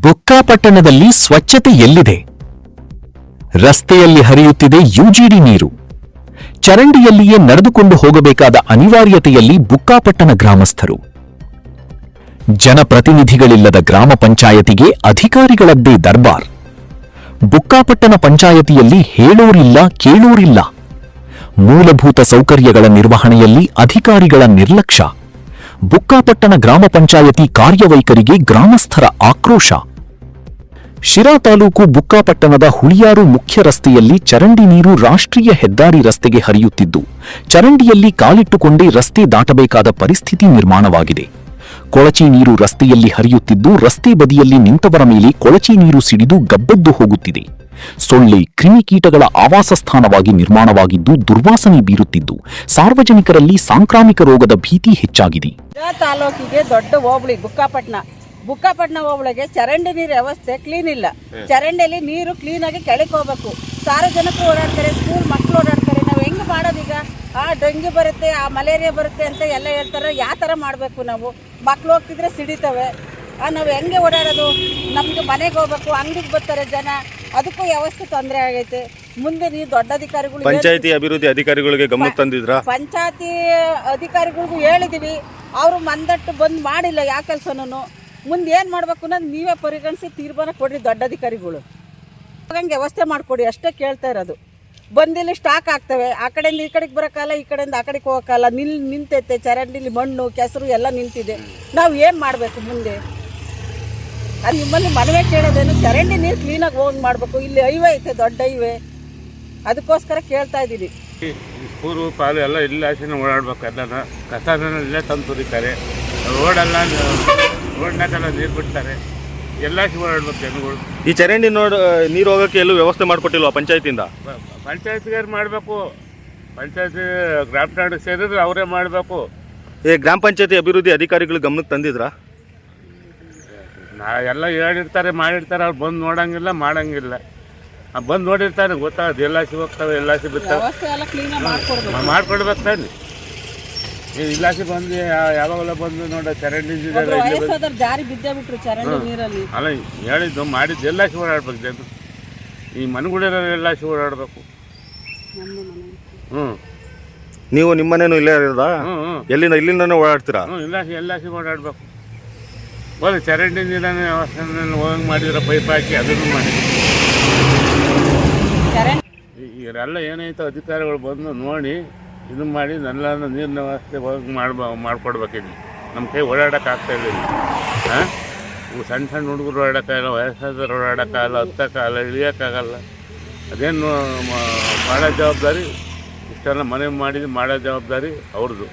ಬುಕ್ಕಾಪಟ್ಟಣದಲ್ಲಿ ಸ್ವಚ್ಛತೆ ಎಲ್ಲಿದೆ? ರಸ್ತೆಯಲ್ಲಿ ಹರಿಯುತ್ತಿದೆ ಯುಜಿಡಿ ನೀರು. ಚರಂಡಿಯಲ್ಲಿಯೇ ನಡೆದುಕೊಂಡು ಹೋಗಬೇಕಾದ ಅನಿವಾರ್ಯತೆಯಲ್ಲಿ ಬುಕ್ಕಾಪಟ್ಟಣ ಗ್ರಾಮಸ್ಥರು. ಜನಪ್ರತಿನಿಧಿಗಳಿಲ್ಲದ ಗ್ರಾಮ ಪಂಚಾಯತಿಗೆ ಅಧಿಕಾರಿಗಳದ್ದೇ ದರ್ಬಾರ್. ಬುಕ್ಕಾಪಟ್ಟಣ ಪಂಚಾಯತಿಯಲ್ಲಿ ಹೇಳೋರಿಲ್ಲ ಕೇಳೋರಿಲ್ಲ. ಮೂಲಭೂತ ಸೌಕರ್ಯಗಳ ನಿರ್ವಹಣೆಯಲ್ಲಿ ಅಧಿಕಾರಿಗಳ ನಿರ್ಲಕ್ಷ್ಯ. ಬುಕ್ಕಾಪಟ್ಟಣ ಗ್ರಾಮ ಪಂಚಾಯತಿ ಕಾರ್ಯವೈಖರಿಗೆ ಗ್ರಾಮಸ್ಥರ ಆಕ್ರೋಶ. ಶಿರಾ ತಾಲೂಕು ಬುಕ್ಕಾಪಟ್ಟಣದ ಹುಳಿಯಾರು ಮುಖ್ಯ ರಸ್ತೆಯಲ್ಲಿ ಚರಂಡಿ ನೀರು ರಾಷ್ಟ್ರೀಯ ಹೆದ್ದಾರಿ ರಸ್ತೆಗೆ ಹರಿಯುತ್ತಿದ್ದು, ಚರಂಡಿಯಲ್ಲಿ ಕಾಲಿಟ್ಟುಕೊಂಡೇ ರಸ್ತೆ ದಾಟಬೇಕಾದ ಪರಿಸ್ಥಿತಿ ನಿರ್ಮಾಣವಾಗಿದೆ. ಕೊಳಚೆ ನೀರು ರಸ್ತೆಯಲ್ಲಿ ಹರಿಯುತ್ತಿದ್ದು, ರಸ್ತೆ ಬದಿಯಲ್ಲಿ ನಿಂತವರ ಮೇಲೆ ಕೊಳಚೆ ನೀರು ಸಿಡಿದು ಗಬ್ಬೆದ್ದು ಹೋಗುತ್ತಿದೆ. ಸೊಳ್ಳೆ, ಕ್ರಿಮಿಕೀಟಗಳ ಆವಾಸ ಸ್ಥಾನವಾಗಿ ನಿರ್ಮಾಣವಾಗಿದ್ದು ದುರ್ವಾಸನೆ ಬೀರುತ್ತಿದ್ದು, ಸಾರ್ವಜನಿಕರಲ್ಲಿ ಸಾಂಕ್ರಾಮಿಕ ರೋಗದ ಭೀತಿ ಹೆಚ್ಚಾಗಿದೆ. ತಾಲೂಕಿಗೆ ದೊಡ್ಡ ಹೋಬಳಿ ಬುಕ್ಕಾಪಟ್ಟಣ ಹೋಬಳಿಗೆ ಚರಂಡಿ ನೀರು ವ್ಯವಸ್ಥೆ ಕ್ಲೀನ್ ಇಲ್ಲ. ಚರಂಡಿಯಲ್ಲಿ ನೀರು ಕ್ಲೀನ್ ಆಗಿ ಕೆಳಕ್ಕೆ ಹೋಗ್ಬೇಕು. ಸಾರ್ವಜನಿಕರು ಓಡಾಡ್ತಾರೆ, ಸ್ಕೂಲ್ ಮಕ್ಕಳು ಓಡಾಡ್ತಾರೆ. ನಾವು ಹೆಂಗೆ ಮಾಡೋದೀಗ? ಡೆಂಗ್ಯೂ ಬರುತ್ತೆ, ಮಲೇರಿಯಾ ಬರುತ್ತೆ ಅಂತ ಎಲ್ಲ ಹೇಳ್ತಾರೆ. ಯಾವ ಥರ ಮಾಡಬೇಕು? ನಾವು ಮಕ್ಕಳು ಹೋಗ್ತಿದ್ರೆ ಸಿಡಿತವೆ. ನಾವು ಹೆಂಗೆ ಓಡಾಡೋದು? ನಮ್ಗೆ ಮನೆಗೆ ಹೋಗ್ಬೇಕು, ಅಂಗಡಿಗೆ ಬರ್ತಾರೆ ಜನ. ಅದಕ್ಕೂ ವ್ಯವಸ್ಥೆ ತೊಂದರೆ ಆಗೈತೆ. ಮುಂದೆ ನೀವು ದೊಡ್ಡ ಅಧಿಕಾರಿಗಳು, ಪಂಚಾಯತಿ ಅಭಿವೃದ್ಧಿ ಅಧಿಕಾರಿಗಳಿಗೆ ಗಮನಕ್ಕೆ ತಂದಿದ್ರ? ಪಂಚಾಯತಿ ಅಧಿಕಾರಿಗಳಿಗೂ ಹೇಳಿದೀವಿ, ಅವರು ಮಂದಟ್ಟು ಬಂದ್ ಮಾಡಿಲ್ಲ ಯಾವ ಕೆಲಸನೂ. ಮುಂದೆ ಏನು ಮಾಡಬೇಕು ಅನ್ನೋದು ನೀವೇ ಪರಿಗಣಿಸಿ ತೀರ್ಮಾನ ಕೊಡ್ರಿ. ದೊಡ್ಡ ಅಧಿಕಾರಿಗಳು ಹಂಗೆ ವ್ಯವಸ್ಥೆ ಮಾಡಿಕೊಡಿ ಅಷ್ಟೇ ಕೇಳ್ತಾ ಇರೋದು. ಬಂದಿಲ್ಲಿ ಸ್ಟಾಕ್ ಆಗ್ತವೆ, ಆ ಕಡೆಯಿಂದ ಈ ಕಡೆಗೆ ಬರೋಕ್ಕಲ್ಲ, ಈ ಕಡೆಯಿಂದ ಆ ಕಡೆಗೆ ಹೋಗೋಕ್ಕಲ್ಲ. ನಿಂತೈತೆ ಚರಂಡಿಲಿ, ಮಣ್ಣು ಕೆಸರು ಎಲ್ಲ ನಿಂತಿದೆ. ನಾವು ಏನು ಮಾಡಬೇಕು ಮುಂದೆ? ಅದು ನಿಮ್ಮಲ್ಲಿ ಮನವೇ ಕೇಳೋದೇನು? ಚರಂಡಿ ನೀರು ಕ್ಲೀನಾಗಿ ಹೋಗಿ ಮಾಡಬೇಕು. ಇಲ್ಲಿ ಹೈವೇ ಐತೆ, ದೊಡ್ಡ ಹೈವೇ, ಅದಕ್ಕೋಸ್ಕರ ಕೇಳ್ತಾ ಇದ್ದೀವಿ. ಸ್ಕೂಲು ಪಾಲು ಎಲ್ಲ ಇಲ್ಲ ಆಚೆನೇ ಓಡಾಡ್ಬೇಕು. ಎಲ್ಲ ಕಸನ ಇಲ್ಲೇ ತಂದು ತುರಿತಾರೆ. ರೋಡೆಲ್ಲ ರೋಡ್ನಾಗೆಲ್ಲ ನೀರು ಬಿಡ್ತಾರೆ. ಎಲ್ಲ ಓಡಾಡ್ಬೇಕು ಜನಗಳು. ಈ ಚರಂಡಿ ನೀರು ಹೋಗೋಕ್ಕೆ ಎಲ್ಲೂ ವ್ಯವಸ್ಥೆ ಮಾಡಿಕೊಟ್ಟಿಲ್ವಾ ಪಂಚಾಯತಿಯಿಂದ? ಪಂಚಾಯತ್ಗೆ ಮಾಡಬೇಕು. ಪಂಚಾಯತಿ ಗ್ರಾಮ ನಾಡು ಸೇರಿದ್ರೆ ಅವರೇ ಮಾಡಬೇಕು. ಈ ಗ್ರಾಮ ಪಂಚಾಯತಿ ಅಭಿವೃದ್ಧಿ ಅಧಿಕಾರಿಗಳು ಗಮನಕ್ಕೆ ತಂದಿದ್ರ? ಎಲ್ಲ ಹೇಳಿರ್ತಾರೆ, ಮಾಡಿರ್ತಾರೆ. ಅವ್ರು ಬಂದು ನೋಡಂಗಿಲ್ಲ, ಮಾಡಂಗಿಲ್ಲ. ಬಂದು ನೋಡಿರ್ತಾರೆ, ಗೊತ್ತಾಗೋದು. ಎಲ್ಲ ಹೋಗ್ತವೆ, ಎಲ್ಲ ಬಿಡ್ತವೆ. ಮಾಡ್ಕೊಡ್ಬೇಕು ತಾನೆ. ಇಲಾಖೆ ಬಂದು ಯಾವಾಗೆಲ್ಲ ಬಂದು ನೋಡ ಚರಂಡಿ ಜಾರಿ ಬಿದ್ದೇ ಬಿಟ್ರು ಚರಂಡಿ ನೀರಲ್ಲಿ. ಅಲ್ಲ ಹೇಳಿದ್ದು ಮಾಡಿದ್ದು ಎಲ್ಲ ಓಡಾಡ್ಬೇಕು ಜನ. ಈ ಮನೆಗಳಿರೋ ಎಲ್ಲ ಓಡಾಡ್ಬೇಕು. ನೀವು ನಿಮ್ಮನೇನು ಇಲ್ಲೇ ಇರೋದಾ? ಇಲ್ಲಿಂದನೇ ಓಡಾಡ್ತೀರಾ? ಎಲ್ಲ ಓಡಾಡ್ಬೇಕು. ಹೋದ್ರೆ ಚರಂಡಿ ನೀರನ್ನು ವ್ಯವಸ್ಥೆ ಹೋಗಿ ಮಾಡಿದ್ರೆ ಪೈಪ್ ಹಾಕಿ ಅದನ್ನು ಮಾಡಿ. ಇವರೆಲ್ಲ ಏನಾಯ್ತು ಅಧಿಕಾರಿಗಳು ಬಂದು ನೋಡಿ ಇದು ಮಾಡಿ ಎಲ್ಲ ನೀರಿನ ವ್ಯವಸ್ಥೆ ಹೋಗಿ ಮಾಡ್ಕೊಡ್ಬೇಕಿಲ್ಲಿ. ನಮ್ಮ ಕೈ ಓಡಾಡೋಕೆ ಆಗ್ತಾಯಿಲ್ಲ. ಹಾಂ, ಸಣ್ಣ ಸಣ್ಣ ಹುಡುಗರು ಓಡಾಡೋಕ್ಕಾಗಲ್ಲ, ವಯಸ್ಸಾದವ್ರು ಓಡಾಡೋಕ್ಕಾಗಲ್ಲ, ಹತ್ತಕ್ಕಾಗಲ್ಲ, ಇಳಿಯೋಕ್ಕಾಗಲ್ಲ. ಅದೇನು ಮಾಡೋ ಜವಾಬ್ದಾರಿ? ಇಷ್ಟೆಲ್ಲ ಮನೆ ಮಾಡಿ ಮಾಡೋ ಜವಾಬ್ದಾರಿ ಅವ್ರದ್ದು.